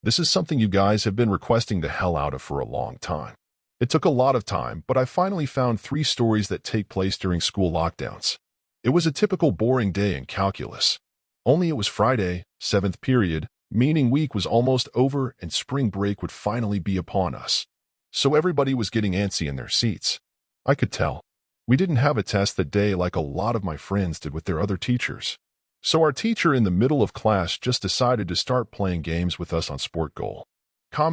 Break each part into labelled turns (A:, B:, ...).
A: This is something you guys have been requesting the hell out of for a long time. It took a lot of time, but I finally found 3 stories that take place during school lockdowns. It was a typical boring day in calculus. Only it was Friday, 7th period, meaning week was almost over and spring break would finally be upon us. So everybody was getting antsy in their seats. I could tell. We didn't have a test that day like a lot of my friends did with their other teachers. So our teacher in the middle of class just decided to start playing games with us on Sport Goal.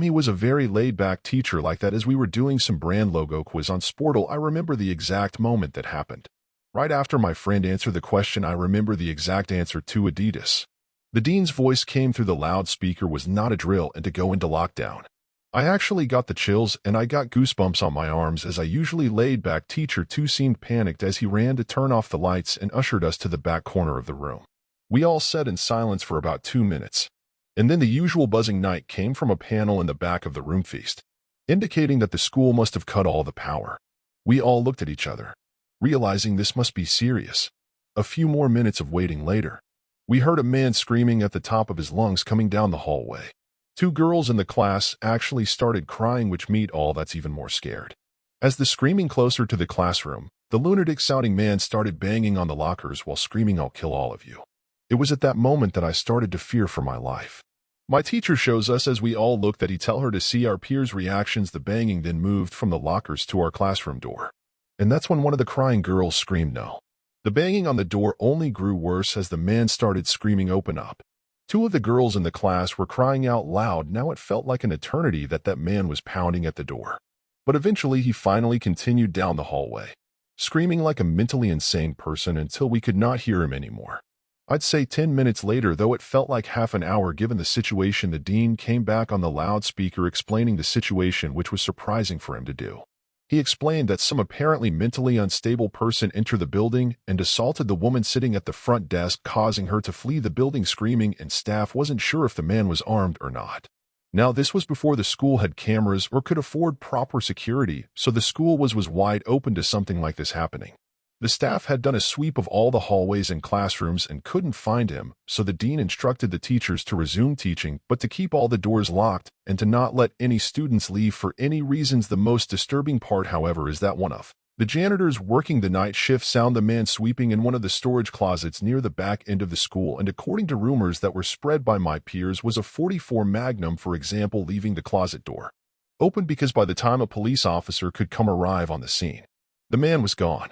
A: He was a very laid-back teacher like that. As we were doing some brand logo quiz on Sportle, I remember the exact moment that happened. Right after my friend answered the question, I remember the exact answer to Adidas. The dean's voice came through the loudspeaker was not a drill and to go into lockdown. I actually got the chills and I got goosebumps on my arms as I usually laid-back teacher too seemed panicked as he ran to turn off the lights and ushered us to the back corner of the room. We all sat in silence for about 2 minutes. And then the usual buzzing night came from a panel in the back of the room feast, indicating that the school must have cut all the power. We all looked at each other, realizing this must be serious. A few more minutes of waiting later, we heard a man screaming at the top of his lungs coming down the hallway. 2 girls in the class actually started crying, which made all that's even more scared. As the screaming closer to the classroom, the lunatic-sounding man started banging on the lockers while screaming, "I'll kill all of you." It was at that moment that I started to fear for my life. My teacher shows us as we all looked that he tell her to see our peers' reactions. The banging then moved from the lockers to our classroom door. And that's when one of the crying girls screamed no. The banging on the door only grew worse as the man started screaming, "Open up." 2 of the girls in the class were crying out loud. Now it felt like an eternity that man was pounding at the door. But eventually he finally continued down the hallway, screaming like a mentally insane person until we could not hear him anymore. I'd say 10 minutes later, though it felt like half an hour given the situation, the dean came back on the loudspeaker explaining the situation, which was surprising for him to do. He explained that some apparently mentally unstable person entered the building and assaulted the woman sitting at the front desk, causing her to flee the building screaming, and staff wasn't sure if the man was armed or not. Now this was before the school had cameras or could afford proper security, so the school was wide open to something like this happening. The staff had done a sweep of all the hallways and classrooms and couldn't find him, so the dean instructed the teachers to resume teaching, but to keep all the doors locked and to not let any students leave for any reasons. The most disturbing part, however, is that one of the janitors working the night shift found the man sweeping in one of the storage closets near the back end of the school, and according to rumors that were spread by my peers, was a .44 Magnum, for example, leaving the closet door open because by the time a police officer could arrive on the scene, the man was gone.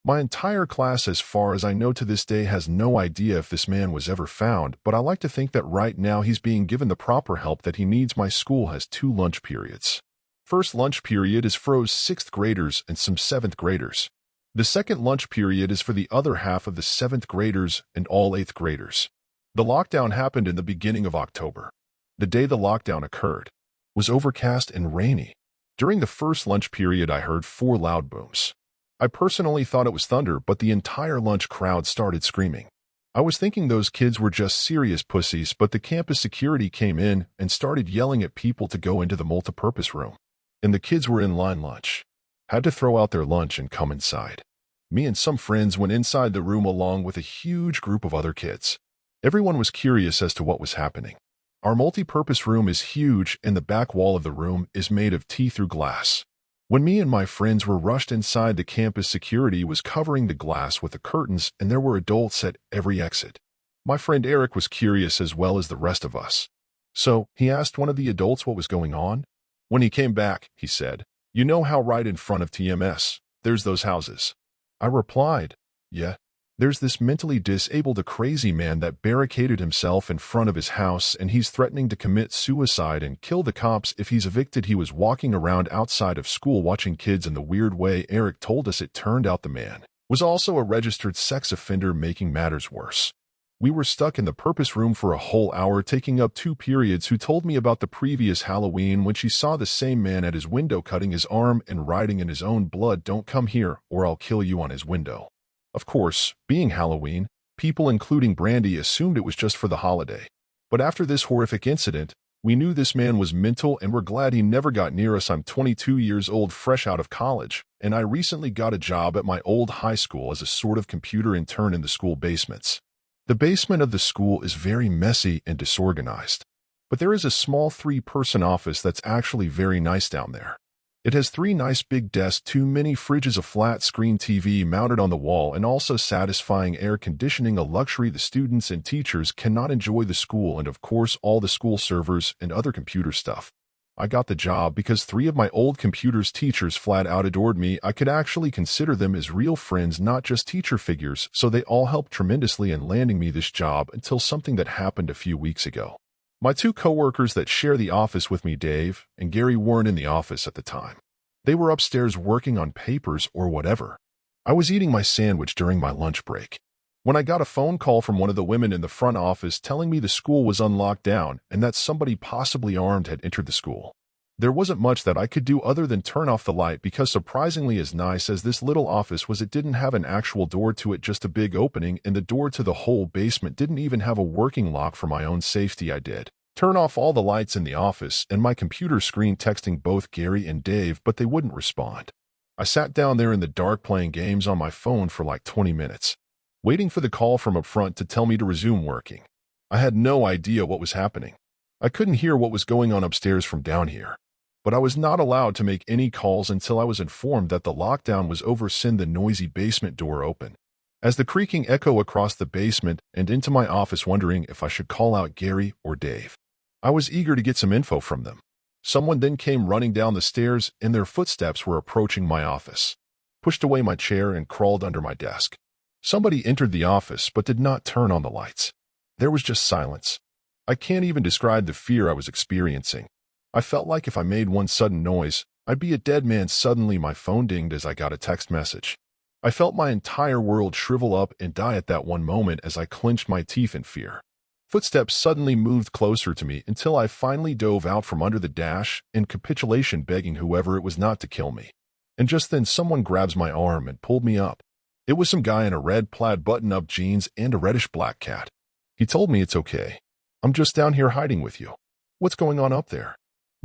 A: My entire class, as far as I know to this day, has no idea if this man was ever found, but I like to think that right now he's being given the proper help that he needs. My school has 2 lunch periods. First lunch period is for 6th graders and some 7th graders. The second lunch period is for the other half of the 7th graders and all 8th graders. The lockdown happened in the beginning of October. The day the lockdown occurred was overcast and rainy. During the first lunch period, I heard 4 loud booms. I personally thought it was thunder, but the entire lunch crowd started screaming. I was thinking those kids were just serious pussies, but the campus security came in and started yelling at people to go into the multipurpose room. And the kids were in line lunch, had to throw out their lunch and come inside. Me and some friends went inside the room along with a huge group of other kids. Everyone was curious as to what was happening. Our multipurpose room is huge and the back wall of the room is made of see-through glass. When me and my friends were rushed inside, the campus security was covering the glass with the curtains and there were adults at every exit. My friend Eric was curious as well as the rest of us. So he asked one of the adults what was going on. When he came back, he said, "You know how right in front of TMS, there's those houses?" I replied, "Yeah. There's this mentally disabled, a crazy man that barricaded himself in front of his house and he's threatening to commit suicide and kill the cops if he's evicted. He was walking around outside of school watching kids in the weird way." Eric told us it turned out the man was also a registered sex offender. Making matters worse, we were stuck in the purpose room for a whole hour, taking up 2 periods. Who told me about the previous Halloween when she saw the same man at his window cutting his arm and writing in his own blood, "Don't come here or I'll kill you," on his window. Of course, being Halloween, people including Brandy assumed it was just for the holiday. But after this horrific incident, we knew this man was mental and we're glad he never got near us. I'm 22 years old, fresh out of college, and I recently got a job at my old high school as a sort of computer intern in the school basements. The basement of the school is very messy and disorganized. But there is a small 3-person office that's actually very nice down there. It has 3 nice big desks, 2 mini fridges, a flat-screen TV mounted on the wall, and also satisfying air conditioning, a luxury the students and teachers cannot enjoy the school, and of course all the school servers and other computer stuff. I got the job because 3 of my old computers teachers flat out adored me. I could actually consider them as real friends, not just teacher figures, so they all helped tremendously in landing me this job until something that happened a few weeks ago. My 2 coworkers that share the office with me, Dave and Gary, weren't in the office at the time. They were upstairs working on papers or whatever. I was eating my sandwich during my lunch break when I got a phone call from one of the women in the front office telling me the school was on lockdown and that somebody possibly armed had entered the school. There wasn't much that I could do other than turn off the light because, surprisingly, as nice as this little office was, it didn't have an actual door to it, just a big opening, and the door to the whole basement didn't even have a working lock. For my own safety, I did turn off all the lights in the office and my computer screen, texting both Gary and Dave, but they wouldn't respond. I sat down there in the dark playing games on my phone for like 20 minutes, waiting for the call from up front to tell me to resume working. I had no idea what was happening. I couldn't hear what was going on upstairs from down here. But I was not allowed to make any calls until I was informed that the lockdown was over. Send the noisy basement door open as the creaking echo across the basement and into my office, wondering if I should call out Gary or Dave. I was eager to get some info from them. Someone then came running down the stairs, and their footsteps were approaching my office. Pushed away my chair and crawled under my desk. Somebody entered the office but did not turn on the lights. There was just silence. I can't even describe the fear I was experiencing. I felt like if I made one sudden noise, I'd be a dead man. Suddenly, my phone dinged as I got a text message. I felt my entire world shrivel up and die at that one moment as I clenched my teeth in fear. Footsteps suddenly moved closer to me until I finally dove out from under the dash in capitulation, begging whoever it was not to kill me. And just then someone grabs my arm and pulled me up. It was some guy in a red plaid button-up jeans and a reddish-black cat. He told me, "It's okay. I'm just down here hiding with you. What's going on up there?"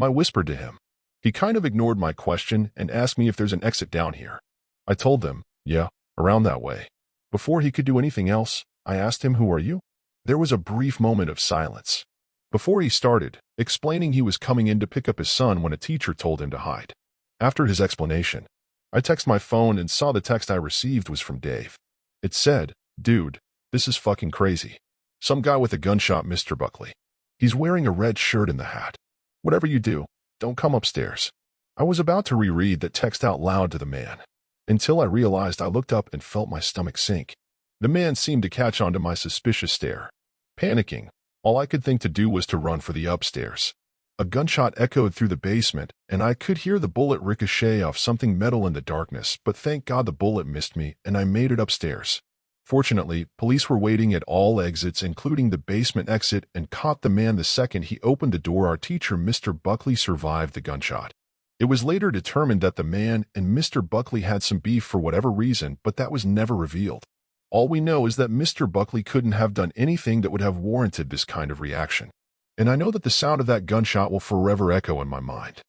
A: I whispered to him. He kind of ignored my question and asked me if there's an exit down here. I told him, "Yeah, around that way." Before he could do anything else, I asked him, "Who are you?" There was a brief moment of silence before he started, explaining he was coming in to pick up his son when a teacher told him to hide. After his explanation, I texted my phone and saw the text I received was from Dave. It said, "Dude, this is fucking crazy. Some guy with a gunshot, Mr. Buckley. He's wearing a red shirt and the hat. Whatever you do, don't come upstairs." I was about to reread that text out loud to the man, until I realized I looked up and felt my stomach sink. The man seemed to catch on to my suspicious stare. Panicking, all I could think to do was to run for the upstairs. A gunshot echoed through the basement, and I could hear the bullet ricochet off something metal in the darkness, but thank God the bullet missed me and I made it upstairs. Fortunately, police were waiting at all exits, including the basement exit, and caught the man the second he opened the door. Our teacher, Mr. Buckley, survived the gunshot. It was later determined that the man and Mr. Buckley had some beef for whatever reason, but that was never revealed. All we know is that Mr. Buckley couldn't have done anything that would have warranted this kind of reaction. And I know that the sound of that gunshot will forever echo in my mind.